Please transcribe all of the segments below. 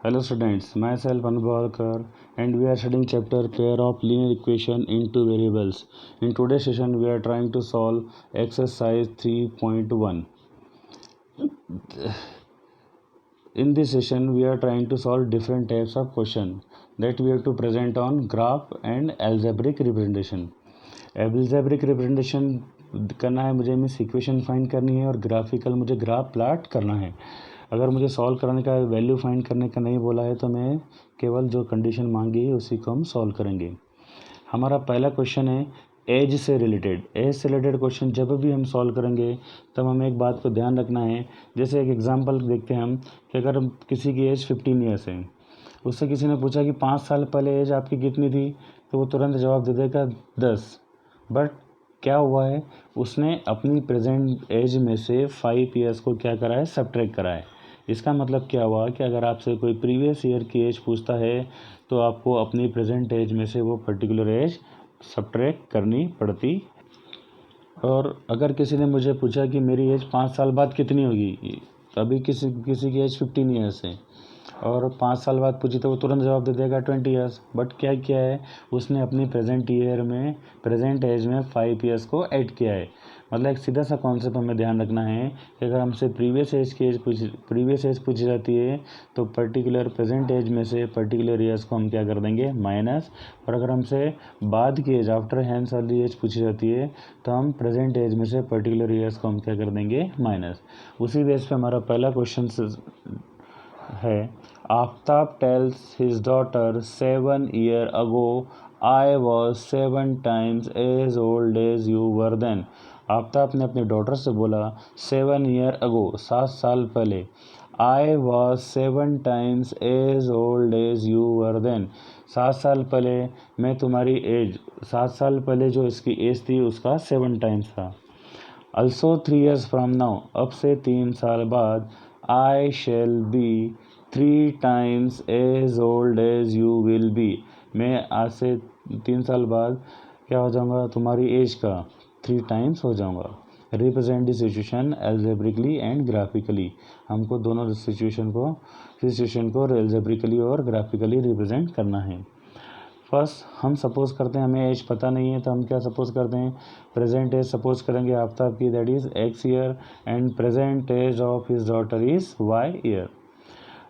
Hello students, myself Anubhavkar and we are studying chapter pair of linear equation in two variables. In today's session we are trying to solve exercise 3.1. In this session we are trying to solve different types of question that we have to present on graph and algebraic representation. algebraic representation करना है मुझे, means equation find करनी है और graphical मुझे graph plot करना है. अगर मुझे सॉल्व करने का वैल्यू फाइंड करने का नहीं बोला है तो मैं केवल जो कंडीशन मांगी है उसी को हम सॉल्व करेंगे. हमारा पहला क्वेश्चन है एज से रिलेटेड. एज से रिलेटेड क्वेश्चन जब भी हम सॉल्व करेंगे तब हमें एक बात को ध्यान रखना है. जैसे एक एग्जांपल देखते हैं हम कि अगर किसी की एज 15 ईयर्स है, उससे किसी ने पूछा कि 5 साल पहले एज आपकी कितनी थी, तो वो तुरंत जवाब दे देगा 10. बट क्या हुआ है, उसने अपनी प्रेजेंट एज में से 5 ईयर्स को क्या करा है, सब्ट्रैक्ट करा है. इसका मतलब क्या हुआ कि अगर आपसे कोई प्रीवियस ईयर की एज पूछता है तो आपको अपनी प्रेजेंट एज में से वो पर्टिकुलर एज सब्ट्रैक्ट करनी पड़ती. और अगर किसी ने मुझे पूछा कि मेरी एज 5 साल बाद कितनी होगी, अभी किसी की एज 15 ईयर्स है और 5 साल बाद पूछी तो वो तुरंत जवाब दे देगा 20 ईयर्स. बट क्या किया है, उसने अपनी प्रेजेंट एज में 5 ईयर्स को ऐड किया है. मतलब एक सीधा सा कॉन्सेप्ट हमें ध्यान रखना है कि अगर हमसे प्रीवियस एज पूछी जाती है तो पर्टिकुलर प्रेजेंट एज में से पर्टिकुलर ईयर्स को हम क्या कर देंगे, माइनस. और अगर हमसे बाद की एज आफ्टर हैंस वाली एज पूछी जाती है तो हम प्रेजेंट एज में से पर्टिकुलर ईयर्स को हम क्या कर देंगे, माइनस. उसी बेस पे हमारा पहला क्वेश्चन है. Aftab tells his daughter 7 year ago I was 7 times as old as you were then. Aftab ने अपनी डॉटर से बोला 7 ईयर अगो, 7 साल पहले, I was 7 times as old as you were then. 7 साल पहले मैं तुम्हारी एज, 7 साल पहले जो इसकी एज थी उसका 7 टाइम्स था. अल्सो 3 ईयर्स फ्राम नाउ, अब से 3 साल बाद, I shall be 3 times as old as you will be. मैं आज से 3 साल बाद क्या हो जाऊंगा, तुम्हारी एज का 3 टाइम्स हो जाऊंगा. Represent the situation algebraically and graphically. हमको दोनों सिचुएशन को एल्जेब्रिकली और ग्राफिकली रिप्रेजेंट करना है. फर्स्ट हम सपोज करते हैं, हमें एज पता नहीं है तो हम क्या सपोज करते हैं, प्रेजेंट एज सपोज करेंगे आफ्ताब की, that is x year and present age of his daughter is y year.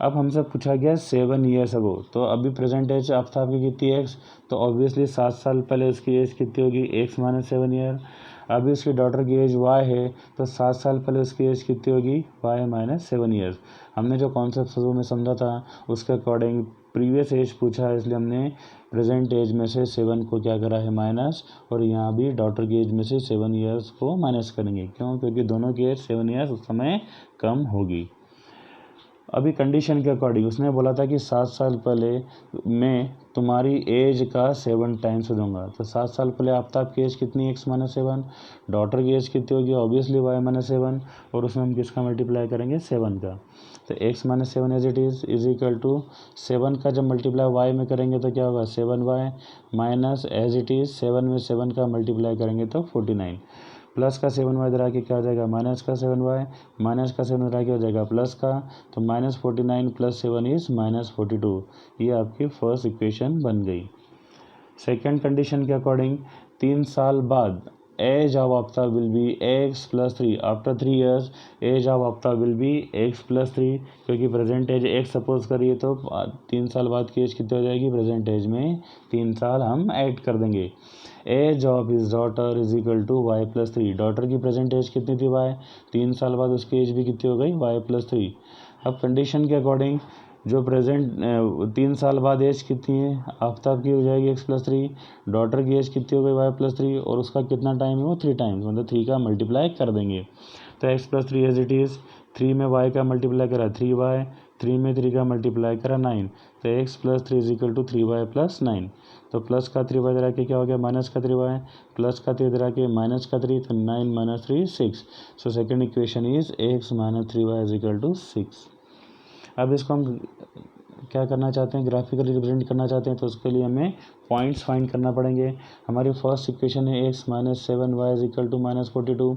अब हमसे पूछा गया 7 ईयर्स अगो, तो अभी प्रेजेंट एज आफ्ताब की कितनी x, तो ऑब्वियसली 7 साल पहले उसकी एज कितनी होगी, x माइनस 7 ईयर. अभी उसकी डॉटर की एज y है तो 7 साल पहले उसकी एज कितनी होगी, y माइनस 7 ईयर्स. हमने जो कॉन्सेप्ट शुरू में समझा था उसके अकॉर्डिंग प्रीवियस एज पूछा है, इसलिए हमने प्रेजेंट एज में से 7 को क्या करा है, माइनस. और यहाँ भी डॉटर की एज में से 7 ईयर्स को माइनस करेंगे. क्यों, क्योंकि दोनों की एज 7 ईयर्स उस समय कम होगी. अभी कंडीशन के अकॉर्डिंग उसने बोला था कि 7 साल पहले मैं तुम्हारी एज का 7 टाइम्स हो दूंगा. तो 7 साल पहले आफ्ताब की एज कितनी, x माइनस 7, डॉटर की एज कितनी होगी, ऑब्वियसली y माइनस 7, और उसमें हम किसका मल्टीप्लाई करेंगे, 7 का. तो x minus 7 as it is equal to 7 का जब मल्टीप्लाई y में करेंगे तो क्या होगा, 7y minus as it is 7 में 7 का मल्टीप्लाई करेंगे तो 49, प्लस का 7y इधर आके क्या हो जाएगा, माइनस का 7y, माइनस का 7 इधर आके हो जाएगा प्लस का. तो माइनस 49 प्लस 7 इज़ माइनस 42. ये आपकी फर्स्ट इक्वेशन बन गई. सेकेंड कंडीशन के अकॉर्डिंग 3 साल बाद age of Aftab will be x plus 3. After 3 years age of Aftab will be x plus 3, क्योंकि प्रेजेंट एज x सपोज करिए तो 3 साल बाद की एज कितनी हो जाएगी, प्रेजेंट एज में 3 साल हम ऐड कर देंगे. Age of his daughter is equal to y plus 3. Daughter की प्रेजेंट एज कितनी थी, y, 3 साल बाद उसकी एज भी कितनी हो गई, y प्लस 3. अब कंडीशन के अकॉर्डिंग जो प्रेजेंट 3 साल बाद एज कितनी है, आफ्ताब की हो जाएगी x प्लस 3, डॉटर की एज कितनी हो गई, y प्लस 3, और उसका कितना टाइम है वो 3 टाइम्स, मतलब 3 का मल्टीप्लाई कर देंगे. तो x plus 3 as it is, 3 में y का मल्टीप्लाई करा 3y, 3 में 3 का मल्टीप्लाई करा 9, तो x plus 3 is equal to 3y plus 9. तो प्लस का 3y इधर आके क्या हो गया, माइनस का 3y, प्लस का 3 इधर आके माइनस का 3, तो 9 minus 3 6. So second equation is x minus 3y is equal to 6. अब इसको हम क्या करना चाहते हैं, ग्राफिकली रिप्रेजेंट करना चाहते हैं, तो उसके लिए हमें पॉइंट्स फाइंड करना पड़ेंगे. हमारी फर्स्ट इक्वेशन है x minus 7y is equal to minus 42.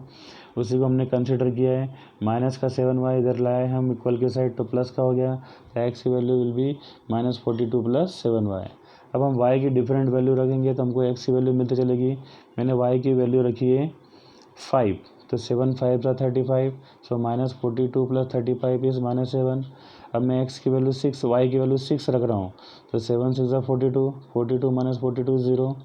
उसी को हमने कंसिडर किया है। माइनस का 7y इधर लाए हम इक्वल के साइड तो प्लस का हो गया, तो x की वैल्यू विल बी -42 + 7y। अब हम y की डिफरेंट वैल्यू रखेंगे तो हमको x की वैल्यू मिलती चलेगी। मैंने y की वैल्यू रखी है 5, तो 7 5 = 35, सो -42 + 35 इज -7। अब मैं x की वैल्यू 6, y की वैल्यू 6 रख रहा हूँ, तो 7 6 = 42, 42 - 42 0।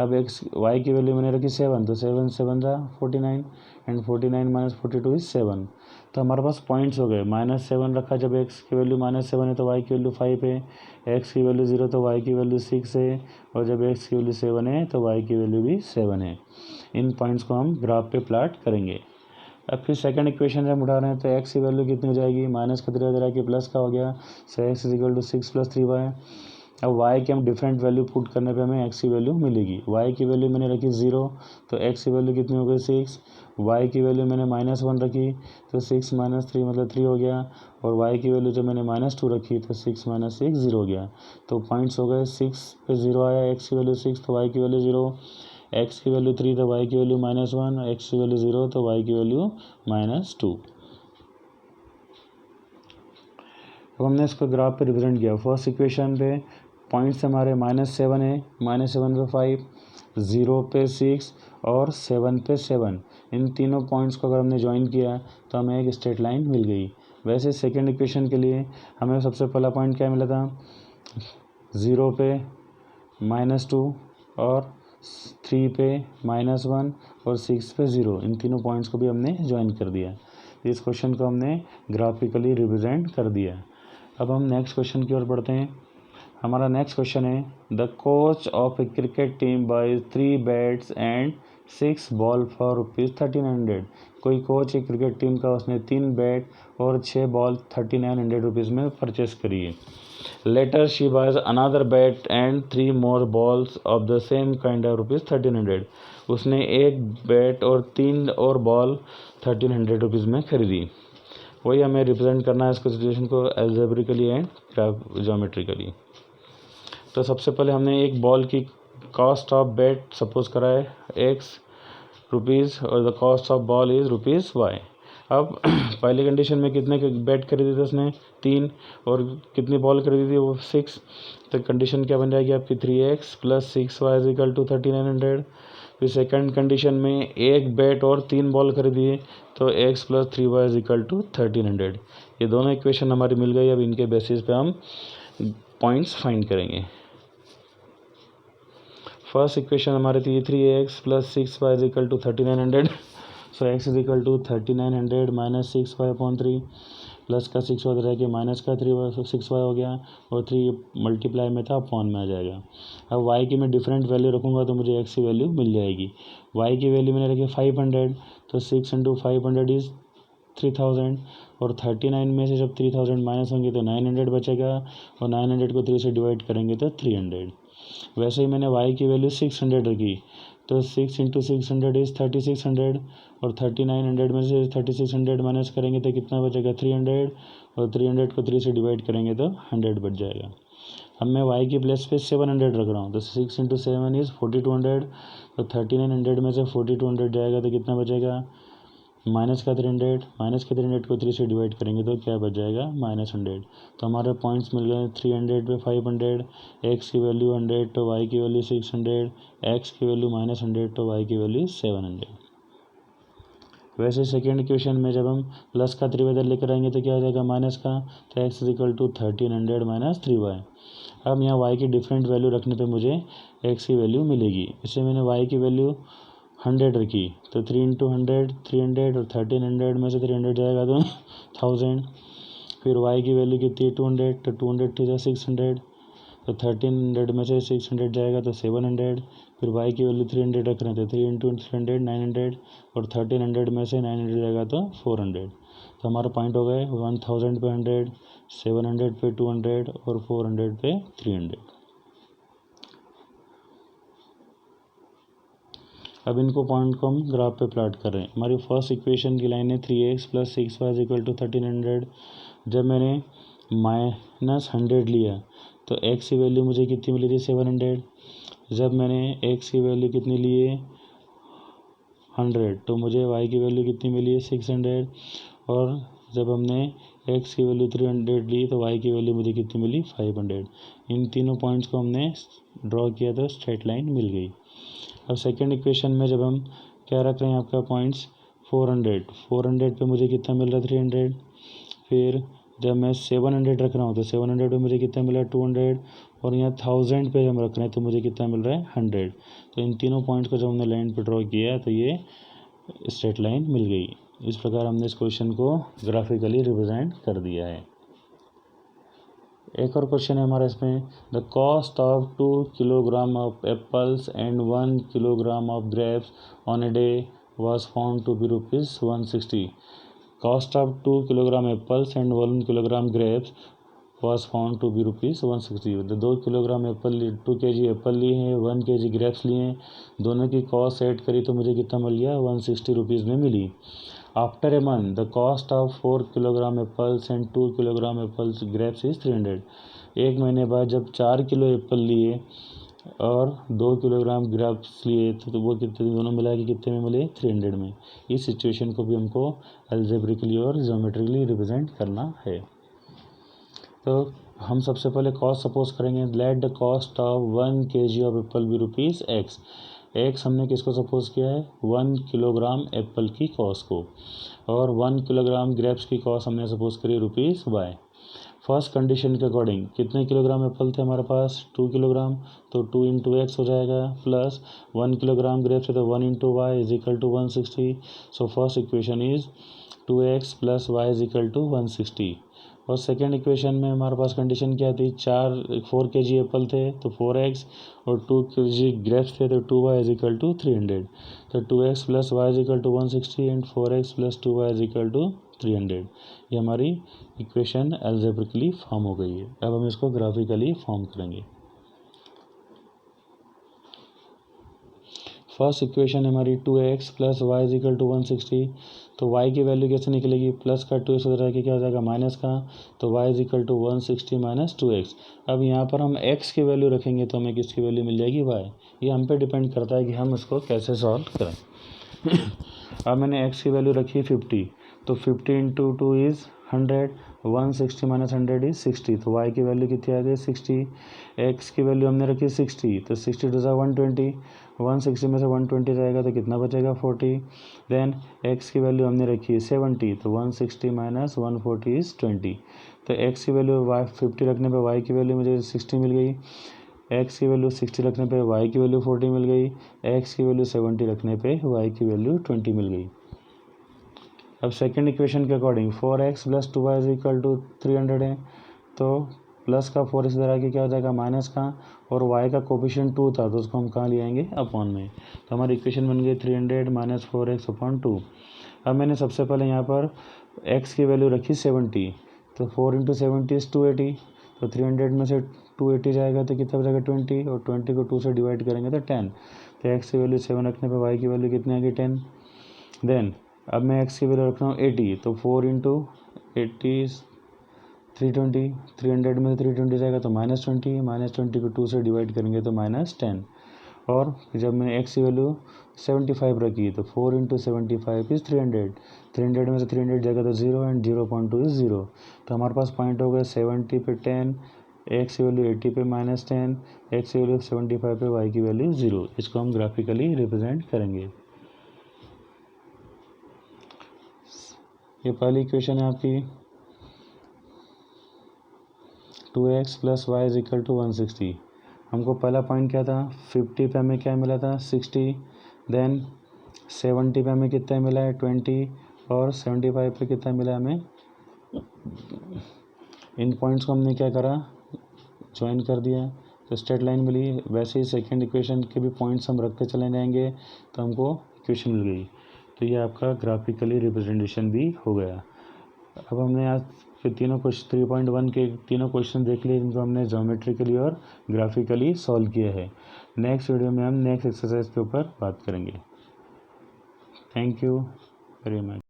अब y की वैल्यू मैंने रखी 7, तो 7 7 = 49 एंड 49 - 42 इज 7। तो हमारे पास पॉइंट्स हो गए। -7 रखा जब x की वैल्यू -7 है तो y की वैल्यू 5 है, x की वैल्यू 0 तो y की वैल्यू 6 है, और जब x की वैल्यू 7 है तो y की वैल्यू भी 7 है। इन पॉइंट्स को हम ग्राफ पे प्लॉट करेंगे। अब फिर सेकंड इक्वेशन हम उठा रहे हैं तो x की वैल्यू कितनी हो जाएगी, माइनस का 3 इधर आके प्लस का हो गया, सो x = 6 + 3y। अब y की हम डिफरेंट वैल्यू पुट करने पे हमें x की वैल्यू मिलेगी। y की वैल्यू मैंने रखी 0, तो x की वैल्यू कितनी हो गई 6। y की वैल्यू मैंने -1 रखी, तो 6 - 3 मतलब 3 हो गया, और y की वैल्यू जब मैंने -2 रखी तो 6 - 6 0 हो गया। तो पॉइंट्स हो गए, 6 पे 0 आया, x की वैल्यू 6 तो y की वैल्यू 0, x की वैल्यू 3 तो y की वैल्यू -1, x की वैल्यू 0 तो y की वैल्यू -2। अब हमने इसको ग्राफ पे रिप्रेजेंट किया। फर्स्ट इक्वेशन पे पॉइंट्स हमारे -7 है, -7 पे 5, 0 पे 6 और 7 पे 7। इन तीनों पॉइंट्स को अगर हमने ज्वाइन किया तो हमें एक स्ट्रेट लाइन मिल गई। वैसे सेकेंड इक्वेशन के लिए हमें सबसे पहला पॉइंट क्या मिला था, 0 पे -2 और 3 पे -1 और 6 पे 0। इन तीनों पॉइंट्स को भी हमने ज्वाइन कर दिया। इस क्वेश्चन को हमने ग्राफिकली रिप्रेजेंट कर दिया। अब हम नेक्स्ट क्वेश्चन की ओर बढ़ते हैं। हमारा नेक्स्ट क्वेश्चन है, the coach of a cricket team buys 3 bats and 6 ball for ₹1300। कोई कोच एक क्रिकेट टीम का, उसने 3 बैट और 6 बॉल ₹1300 में परचेस करी है। Later she buys another bat and 3 more balls of the same kind of ₹1300। उसने एक बैट और 3 और बॉल ₹1300 में खरीदी। वही हमें रिप्रेजेंट करना है इसको, सिचुएशन को एल्जेब्रिकली एंड ज्योमेट्रिकली। तो सबसे पहले हमने एक बॉल की कॉस्ट ऑफ बैट सपोज करा है ₹X और the cost of ball is ₹Y। अब पहली कंडीशन में कितने बैट खरीदे थे उसने, 3, और कितनी बॉल खरीदी थी वो 6। तो कंडीशन क्या बन जाएगी आपकी, 3x + 6y = 3900। फिर सेकंड कंडीशन में एक बैट और 3 बॉल खरीदी है, तो x + 3y = 1300। ये दोनों इक्वेशन हमारी मिल गई। अब इनके बेसिस पे हम पॉइंट्स फाइंड करेंगे। फर्स्ट इक्वेशन हमारी थी 3x + 6y = 3900, सो x = 3900 - 6y/3, प्लस का 6 उधर रह के माइनस का 6y हो गया, और 3 मल्टीप्लाई में था अपॉन में आ जाएगा। अब y की मैं डिफरेंट वैल्यू रखूँगा तो मुझे x की वैल्यू मिल जाएगी। y की वैल्यू मैंने रखी 500, तो 6 × 500 इज़ 3000, और 39 में से जब 3000 माइनस होंगे तो 900 बचेगा, और 900 को 3 से डिवाइड करेंगे तो 300। वैसे ही मैंने y की वैल्यू 600 रखी, तो 6 × 600 इज़ 3600, और 3900 में से 3600 माइनस करेंगे तो कितना बचेगा 300, और 300 को 3 से डिवाइड करेंगे तो 100 बच जाएगा। अब मैं y की प्लेस पे 700 रख रहा हूँ, तो 6 × 7 इज़ 4200, तो 3900 में से 4200 जाएगा तो कितना बचेगा माइनस का 300, माइनस के 300 को 3 से डिवाइड करेंगे तो क्या बच जाएगा -100। तो हमारे पॉइंट्स मिल गए 300 पे 500, x की वैल्यू 100 तो y की वैल्यू 600, x की वैल्यू -100 तो y की वैल्यू 700। वैसे सेकेंड इक्वेशन में जब हम प्लस का 3 इधर लेकर आएंगे तो क्या हो जाएगा माइनस का, तो x = 1300 - 3y। अब यहाँ y की डिफरेंट वैल्यू रखने पे मुझे x की वैल्यू मिलेगी। इससे मैंने y की वैल्यू 100 रखी, तो 3 × 100 300, और 1300 में से 300 जाएगा तो 1000। फिर y की वैल्यू कितनी है 200, तो 200 × 600, तो 1300 में से 600 जाएगा तो 700। फिर y की वैल्यू 300 रख रहे थे, 3 × 300 900, और 1300 में से 900 जाएगा तो 400। तो हमारा पॉइंट हो गए 1000 पे 100, 700 पे 200, और 400 पे 300। अब इनको पॉइंट को हम ग्राफ पे प्लॉट कर रहे हैं। हमारी फर्स्ट इक्वेशन की लाइन है 3x + 6y = 1300। जब मैंने -100 लिया तो x की वैल्यू मुझे कितनी मिली थी 700। जब मैंने x की वैल्यू कितनी ली है 100, तो मुझे y की वैल्यू कितनी मिली है 600, और जब हमने x की वैल्यू 300 ली तो y की वैल्यू मुझे कितनी मिली 500। इन तीनों पॉइंट्स को हमने ड्रॉ किया तो स्ट्रेट लाइन मिल गई। अब सेकेंड इक्वेशन में जब हम क्या रख रहे हैं आपका पॉइंट्स 400 पे मुझे कितना मिल रहा है 300, फिर जब मैं 700 रख रहा हूँ तो 700 पे मुझे कितना मिला है 200, और यहाँ 1000 पे हम रख रहे हैं तो मुझे कितना मिल रहा है 100। तो इन तीनों पॉइंट्स को जब हमने लाइन पे ड्रॉ किया तो ये स्ट्रेट लाइन मिल गई। इस प्रकार हमने इस क्वेश्चन को ग्राफिकली रिप्रेजेंट कर दिया है। एक और क्वेश्चन है हमारा इसमें, the cost of 2 kilogram of apples and 1 kilogram of grapes on a day was found to be ₹160. Cost of 2 kilogram apples and 1 kilogram grapes was found to be ₹160. तो 2 kilogram Apple 2 kg Apple लिए हैं, 1 kg grapes लिए हैं, दोनों की cost add करी तो मुझे कितना मिल गया 160 रुपीज़ में मिली। After a month the cost of 4 kilogram apples and 2 kilogram apples grapes is 300। एक महीने बाद जब 4 किलो एप्पल लिए और 2 किलोग्राम ग्रेप्स लिए तो वो कितने दोनों मिला के कितने में मिले 300 में। इस सिचुएशन को भी हमको अलजेब्रिकली और ज्योमेट्रिकली रिप्रेजेंट करना है। तो हम सबसे पहले कॉस्ट सपोज करेंगे, let the cost of 1 kg of apple be ₹x। X हमने किसको सपोज किया है 1 किलोग्राम एप्पल की कॉस्ट को, और 1 किलोग्राम ग्रेप्स की कॉस्ट हमने सपोज करी ₹y। फर्स्ट कंडीशन के अकॉर्डिंग कितने किलोग्राम एप्पल थे हमारे पास 2 किलोग्राम, तो 2 × x हो जाएगा, प्लस 1 किलोग्राम ग्रेप्स है तो 1 × y is equal to 160। So first equation is 2x + y is equal to 160। और सेकेंड इक्वेशन में हमारे पास कंडीशन क्या थी 4 kg एप्पल थे तो 4x, और 2 kg ग्रेप्स थे तो 2y इज इक्वल टू 300। तो 2x + y is equal to 160 and 4x + 2y is equal to 300। ये हमारी इक्वेशन अलजेब्रिकली फॉर्म हो गई है। अब हम इसको ग्राफिकली फॉर्म करेंगे। फर्स्ट इक्वेशन हमारी 2x + y is equal to 160, तो y की वैल्यू कैसे निकलेगी, प्लस का 2x हो जाएगा क्या हो जाएगा माइनस का, तो y is equal to 160 - 2x। अब यहाँ पर हम x की वैल्यू रखेंगे तो हमें किसकी वैल्यू मिल जाएगी y। ये हम पे डिपेंड करता है कि हम इसको कैसे सॉल्व करें। अब मैंने x की वैल्यू रखी 50, तो 50 × 2 इज़ 100, 160 - 100 इज 60, तो y की वैल्यू कितनी आ गई 60। x की वैल्यू हमने रखी 60, तो 60 × 2 = 120, 160 में से 120 जाएगा तो कितना बचेगा 40। देन x की वैल्यू हमने रखी 70, तो 160 - 140 इज़ 20। तो x की वैल्यू 50 रखने पे y की वैल्यू मुझे 60 मिल गई, x की वैल्यू 60 रखने पे y की वैल्यू 40 मिल गई, x की वैल्यू 70 रखने पे y की वैल्यू 20 मिल गई। अब सेकेंड इक्वेशन के according 4x + 2y is equal to 300 है, तो प्लस का 4 इस तरह के क्या हो जाएगा माइनस का, और y का कोफिशिएंट 2 था तो उसको हम कहाँ ले आएंगे अपॉन में, तो हमारी इक्वेशन बन गई 300 - 4x/2। अब मैंने सबसे पहले यहाँ पर x की वैल्यू रखी 70, तो 4 × 70 इज़ 280, तो 300 में से 280 जाएगा तो कितना बचेगा 20, और 20 को 2 से डिवाइड करेंगे तो 10। तो x की वैल्यू 7 रखने पर y की वैल्यू कितनी आ गई 10। देन अब मैं x की वैल्यू रख रहा हूँ 80, तो 4 × 80 320, 300 में से 320 जाएगा तो -20, -20 को 2 से डिवाइड करेंगे तो -10। और जब मैंने x की वैल्यू 75 रखी तो 4 × 75 इज़ 300, 300 में से 300 जाएगा तो 0 एंड 0.2 इज़ 0। तो हमारे पास पॉइंट हो गए 70 पे 10, x की वैल्यू 80 पे -10, x की वैल्यू 75 पे y की वैल्यू 0। इसको हम ग्राफिकली रिप्रेजेंट करेंगे। ये पहली इक्वेशन है आपकी 2x + y is equal to 160। हमको पहला पॉइंट क्या था 50 पे हमें क्या मिला था 60, देन 70 पे हमें कितना मिला है 20, और 75 पे कितना मिला हमें। इन पॉइंट्स को हमने क्या करा ज्वाइन कर दिया तो स्ट्रेट लाइन मिली। वैसे ही सेकेंड इक्वेशन के भी पॉइंट्स हम रखते चले जाएंगे तो हमको इक्वेशन मिल गई। तो ये आपका ग्राफिकली रिप्रेजेंटेशन भी हो गया। अब हमने आज फिर तीनों क्वेश्चन 3.1 के तीनों क्वेश्चन देख लिए जिनको हमने ज्योमेट्रिकली और ग्राफिकली सॉल्व किया है। नेक्स्ट वीडियो में हम नेक्स्ट एक्सरसाइज के ऊपर बात करेंगे। Thank you very much.